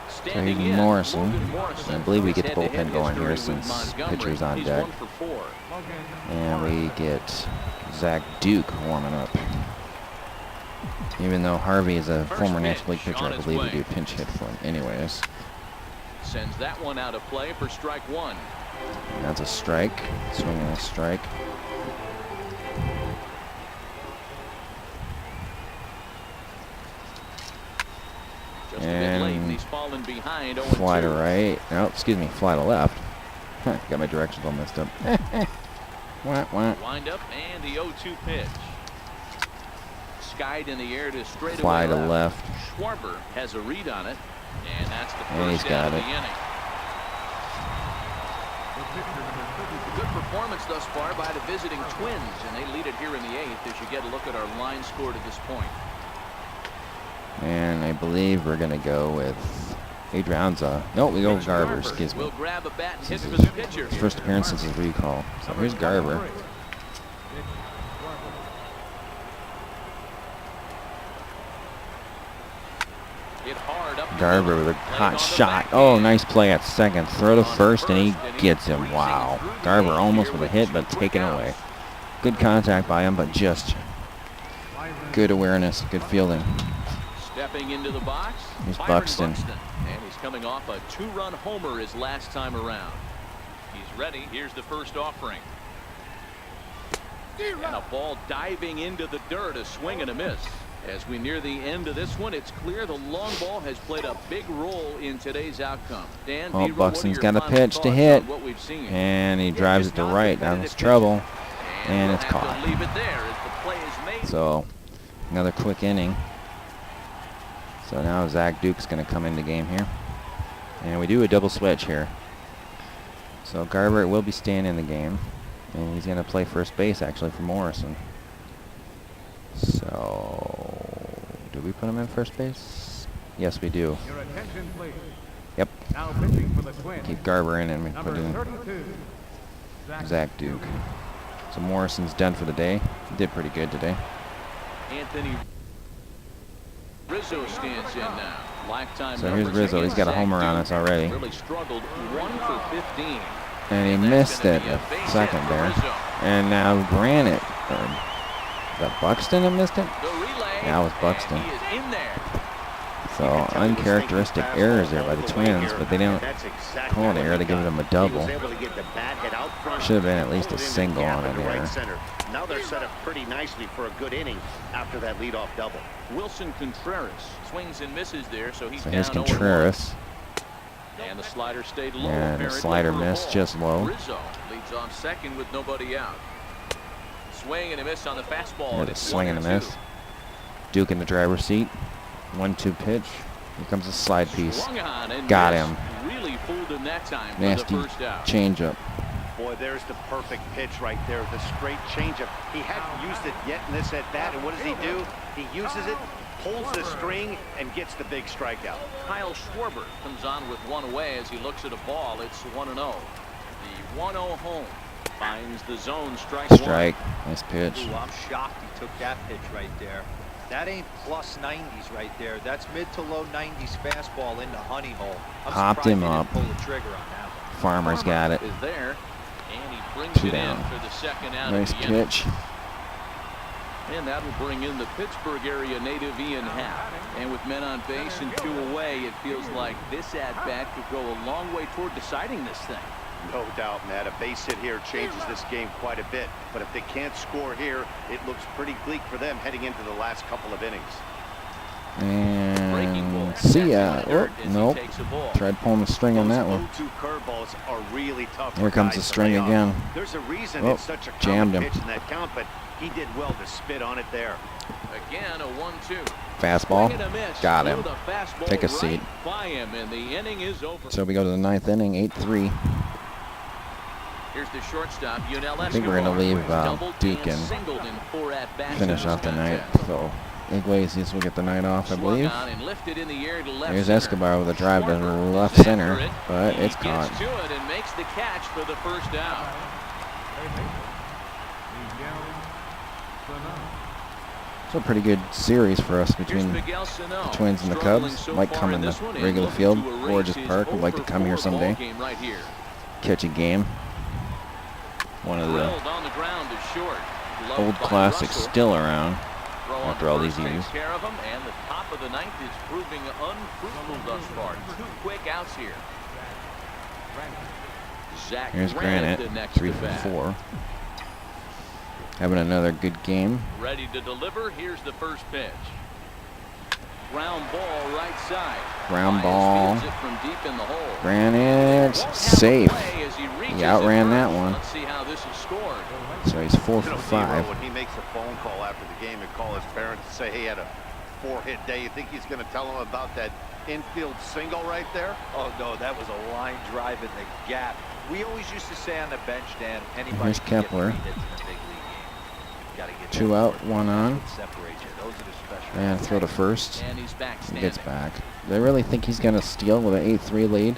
So Standing he's in, Morrison. Logan Morrison. I believe we get the His head-to-head bullpen going here history with since Montgomery. pitcher's on He's deck. 1 for 4. And we get Zach Duke warming up. Even though Harvey is a First former pitch National League pitcher, on I its believe way. we do pinch hit for him anyways. Sends that one out of play for strike one. That's a strike. Swinging a strike. Just a bit late, and And he's fallen behind. 0-2. fly to right. No, excuse me, fly to left. Got my directions all messed up. Wah, wah. Wind up and the 0-2 pitch. Skied in the air to straightaway Fly to left. Schwarber has a read on it, and that's the And he's first out got of it. the inning. The pitcher, number 32. Good performance thus far by the visiting Twins, and they lead it here in the 8th as you get a look at our line score to this point. And I believe we're going to go with Adrianza. No, we go with Garber, excuse me. Will grab a bat and hit for the pitcher. His first appearance since his recall. So here's Garber. Pitch, Schwarber. Hit hard up the Garber middle. with a Played hot on the shot. backhand. Oh, nice play at second. Throw to first, and he gets him. Wow. Garber almost with a hit, but taken away. Good contact by him, but just good awareness, good fielding. Stepping into the box. Here's Byron Buxton. And he's coming off a 2-run homer his last time around. He's ready. Here's the first offering. And a ball diving into the dirt, a swing and a miss. As we near the end of this one, it's clear the long ball has played a big role in today's outcome. Dan, Oh, B-Roll, what are Buxton's your got a final pitch to thoughts hit. on what we've seen? And he drives it to right. Now it's trouble. And we'll it's have to caught. leave it there as the play is made. So another quick inning. So now Zach Duke's going to come in the game here. And we do a double switch here. So Garber will be staying in the game. And he's going to play first base actually for Morrison. So do we put him in first base? Yes, we do. Your attention, please. Yep. Now pitching for the Twins. Keep Garber in and we Number put in 32. Zach Duke. So Morrison's done for the day. He did pretty good today. Anthony Rizzo stands in now. Lifetime So here's numbers Rizzo. He's against got a Zach homer on Duke. us already. Really struggled 1 for 15. And he That's missed gonna it be a a base hit second for there. Rizzo. And now Granite. Is that Buxton that missed it? The relay. Yeah, it was Buxton. And he is in there. So uncharacteristic errors there by the Twins, but they don't call it an error. They give them a double. Should have been at least a single on an error. Now they're set up pretty nicely for a good inning after that leadoff double. Wilson Contreras swings and misses there, so he's So down here's 0-1. Contreras. And the slider stayed low. And the apparently slider for a missed ball. just low. Rizzo leads off second with nobody out. Swing and a miss on the fastball. There's and a it's swing and a 1-2. miss. Duke in the driver's seat. 1-2 pitch. Here comes a slide piece. Swung on and Got missed. him. Really fooled him that time for Nasty the first out. changeup. Boy, there's the perfect pitch right there, the straight changeup. He hadn't used it yet in this at-bat, and what does he do? He uses it, pulls the string, and gets the big strikeout. Kyle Schwarber comes on with one away as he looks at a ball. It's 1-0. The 1-0 home finds the zone. Strike. Nice pitch. Ooh, I'm shocked he took that pitch right there. That ain't plus 90s right there. That's mid to low 90s fastball into honey hole. I'm Popped surprised him he didn't up. pull the trigger on that one. Farmer's got it. Is there, and he brings 2 it down. in for the second out Nice of the inning. pitch. And that will bring in the Pittsburgh area native Ian Happ. And with men on base and 2 away, it feels like this at-bat could go a long way toward deciding this thing. No doubt, Matt. A base hit here changes this game quite a bit. But if they can't score here, it looks pretty bleak for them heading into the last couple of innings. Breaking ball. And see ya. That's in the Oh, dirt as he nope. takes a ball. Tried pulling the string on that one. Those 0-2 curveballs are really tough. Here for comes guys the to string lay off. again. There's a reason Oh, it's such a jammed common him. pitch in that count, but he did well to spit on it there. Again, a 1-2. Fastball. Swing and a miss. Got Blew him. the fastball Take a right seat. by him, and the inning is over. So we go to the 9th inning, 8-3. Here's the shortstop, Yunel I think we're going to leave Duke and and finish off the night. So Iglesias will get the night off, I believe. There's Escobar with a drive to left center, but it's caught. Gets to it and makes the catch for the first out. It's a pretty good series for us between the Twins and the Cubs. Might come in the regular field, gorgeous park. Would like to come here someday. Catch a game. One of the old classics still around. on after all first these years. takes care of him, and the top of the ninth is proving unfruitful thus far. 2 quick outs here. Zach Here's Granite, Granite, the next 3 at for bat. 4. Having another good game. Ready to deliver. Here's the first pitch. Ground ball right side. Ground Myers ball. fields it from deep in the hole. Granite, Won't have a safe. play as he reaches He outran it that first. one. Let's see how this is scored. So he's 4 You for know, 5. Zero, when he makes a phone call after the game and call his parents and say, hey, he had a 4-hit day, you think he's going to tell them about that infield single right there? Oh, no, that was a line drive in the gap. We always used to say on the bench, Dan, anybody Here's can Kepler. get 3 hits in a big league game. Gotta get 2 that out, first. 1 on. That's what separates you. Those are the special. And throw to first. And he's back He standing. gets back. They really think he's going to steal with an 8-3 lead?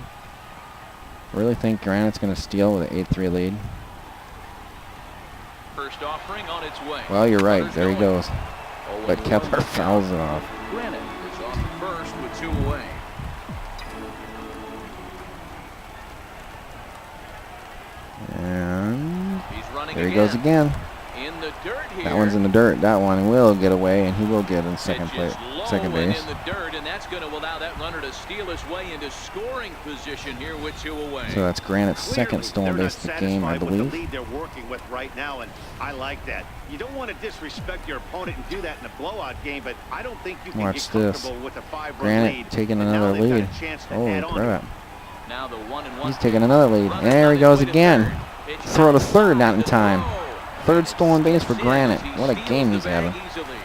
Really think Granite's going to steal with an 8-3 lead? First offering on its way. Well, you're right. Runners There he going. goes. 0-1 But Kepler count. fouls it off. Granite is off first with 2 away. And He's running there he goes again. In the dirt here. That one's in the dirt. That one will get away, and he will get in Pitch second is place, low second and base. in the dirt, and that's going to allow that runner to steal his way into scoring position here with 2 away. So that's Granite's second stolen They're base of the not game, I satisfied with believe. the lead they're working with right now, and I like that. You don't want to disrespect your opponent and do that in a blowout game, but I don't think you can Watch get this. comfortable with a 5-run Granite lead. taking and now another they've got lead. a chance to Holy add on to crap. Now the 1-1. He's taking another lead. Runner There on he his goes way to again. third. Pitch Throw to third, not in to time. throw. Third stolen base for Sins, Granite. he What a steals game the he's bag having. easily.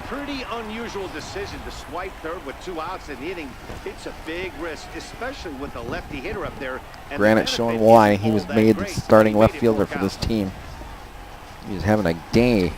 Pretty unusual decision to swipe third with 2 outs and hitting. It's a big risk, especially with a lefty hitter up there. And Granite the showing benefit why isn't he all was that made the great. starting He left made it fielder work for out. this team. He's having a day.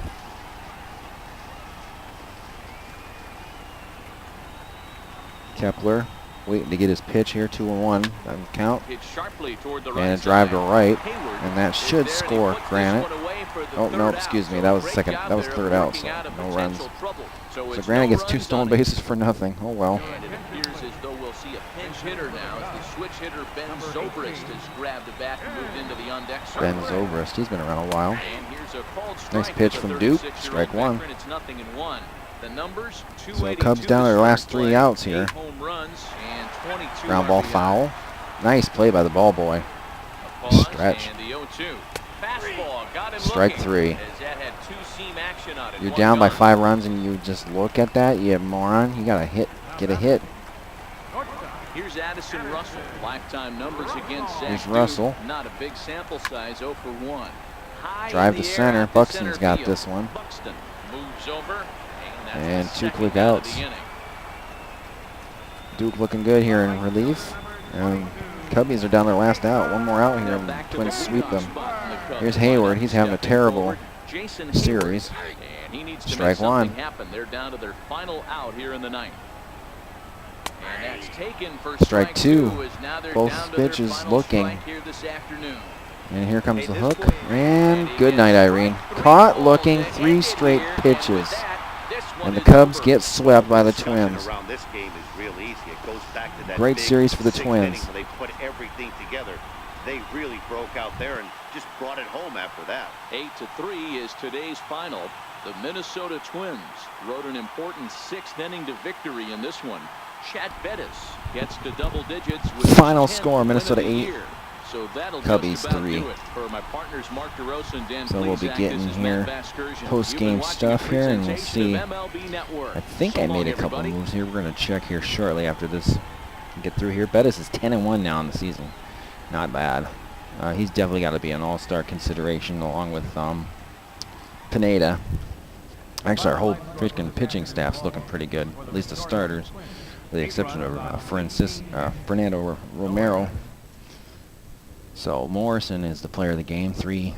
Kepler waiting to get his pitch here, 2-1. Doesn't count. Hit sharply toward the And right a drive to side. right. Hayward And that is should there, and he score puts this Granite. one away for the Oh, third no, out. excuse me. So That was great second. job That was there third of out, working so out of no runs. potential trouble. So it's Granite no gets 2 runs stolen on it. bases for nothing. Oh, well. And it appears as though we'll see a pinch hitter now as the switch hitter Ben Zobrist has grabbed the bat and moved into the on-deck circle. Ben Zobrist. He's been around a while. And here's a called strike Nice pitch to the from Duke. 36-year-old Strike 1. veteran. It's 0-1. The numbers, So 282 Cubs down to their start last 3 play, outs here. 8 home runs and 22 Ground ball RBIs. foul. Nice play by the ball boy. A pause Stretch. and the 0-2. Fastball got him Strike looking 3. as that had 2-seam action on it. You're One down by gone. 5 runs and you just look at that, you moron. You gotta get a hit. Here's Addison Russell. Lifetime numbers against Zach Here's Duke. Russell. Not a big sample size, 0 for 1. High Drive in to the air center. out to Buxton's center got field. this one. Buxton moves over, that's And the 2 second quick out of outs. the inning. Duke looking good here in relief. And Cubbies are down their last out. One more out here and the Back to Twins the sweep leadoff them. spot in the Cubs Here's Hayward. lineup. He's having a Stepping terrible forward, Jason series. Hayward. And he needs to Strike make something 1. happen. They're down to their final out here in the ninth. And that's taken for Strike 2. as now they're Both down to their pitches final looking. strike here this afternoon. And here comes the hook. And good night, Irene. Caught looking 3 straight pitches. And the Cubs get swept by the Twins. Around this game is real easy. It goes back to that Great big series for the 6th Twins. inning when they put everything together. They really broke out there and just brought it home after that. 8-3 is today's final. The Minnesota Twins rode an important 6th inning to victory in this one. Chad Bettis gets to double digits with his Final 10th score, win Minnesota of the 8, year. So that'll Cubbies just about 3. do it. For my partners Mark DeRosa and Dan So we'll be Plesac, getting this is here Matt Vasgersian. post-game You've been watching stuff a here, and we'll presentation of see. MLB Network. I think So I made long, a couple everybody. moves here. We're going to check here shortly after this. Get through here. Bettis is 10-1 now in the season. Not bad. He's definitely got to be an all-star consideration along with Pineda. Actually, our whole freaking pitching staff's looking pretty good. At least the starters, with the exception of Fernando Romero. So Morrison is the player of the game. 3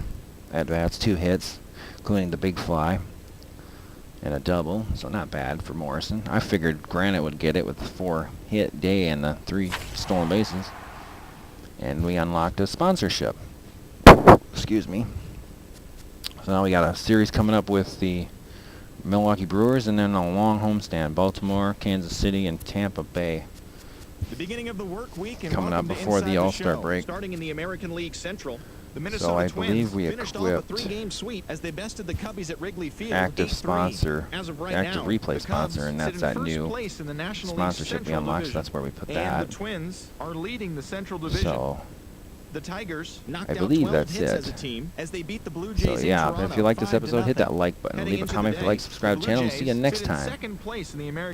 at-bats, 2 hits, including the big fly and a double. So not bad for Morrison. I figured Granite would get it with the 4-hit day and the 3 stolen bases. And we unlocked a sponsorship. Excuse me. So now we got a series coming up with the Milwaukee Brewers and then a long homestand. Baltimore, Kansas City, and Tampa Bay. The beginning of the work week and Coming up welcome to before the Inside All-Star Show. break. Starting in the American League Central, The Minnesota So I Twins believe we finished off a equipped 3-game sweep as they bested the Cubbies at Wrigley Field active 8-3. sponsor, As of right active now, replay the sponsor, Cubs and sit that's in that first new place in the National League sponsorship we Central unlocked. So Division. that's where we put And that. the Twins are leading the Central Division. So The Tigers knocked I out believe 12 that's hits it. as a team as they beat the Blue Jays So in yeah, Toronto, if you like this 5-0. episode, hit that like button, Heading leave a into comment the if you like, day, subscribe to the the channel, Blue and see you Jays next sit in time. second place in the American